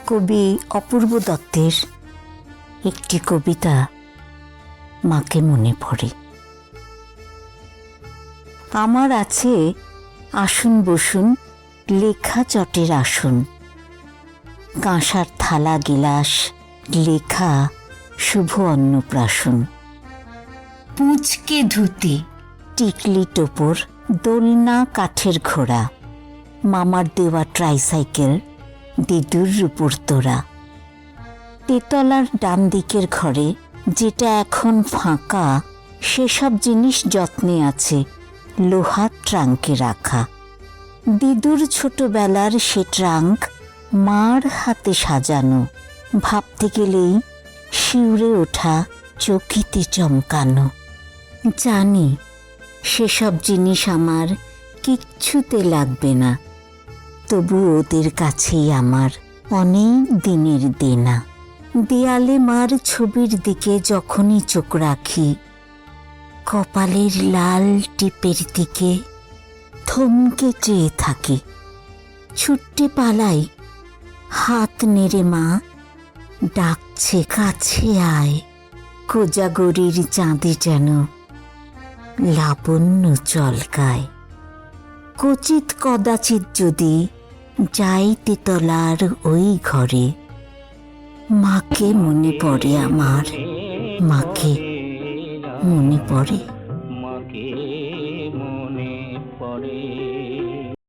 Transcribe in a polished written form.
কবি অপূর্ব দত্তের একটি কবিতা মাকে মনে পড়ে। আমার আছে আসুন বসুন লেখা চটের আসন, কাঁসার থালা গিলাস লেখা শুভ অন্নপ্রাশন, পুঁচকে ধুতি টিকলি টোপর দোলনা কাঠের ঘোড়া, মামার দেওয়া ট্রাইসাইকেল দিদুর রূপোর তোড়া। তেতলার ডান দিকের ঘরে যেটা এখন ফাঁকা, সেসব জিনিস যত্নে আছে লোহার ট্রাঙ্কে রাখা। দিদুর ছোটবেলার সে ট্রাঙ্ক মার হাতে সাজানো, ভাবতে গেলেই শিউরে ওঠা চকিতে চমকানো। জানি সেসব জিনিস আমার কিচ্ছুতে লাগবে না, তবু ওদের কাছেই আমার অনেক দিনের দেনা। দেয়ালে মার ছবির দিকে যখনই চোখ রাখি, কপালের লাল টিপের দিকে থমকে চেয়ে থাকি। ছুট্টে পালাই, হাত নেড়ে মা ডাকছে কাছে আয়। কোজাগরীর চাঁদে যেন লাবণ্য চলকায়। কচিত কদাচিৎ যদি যাই তেতলার ওই ঘরে, মাকে মনে পড়ে আমার, মাকে মনে পড়ে।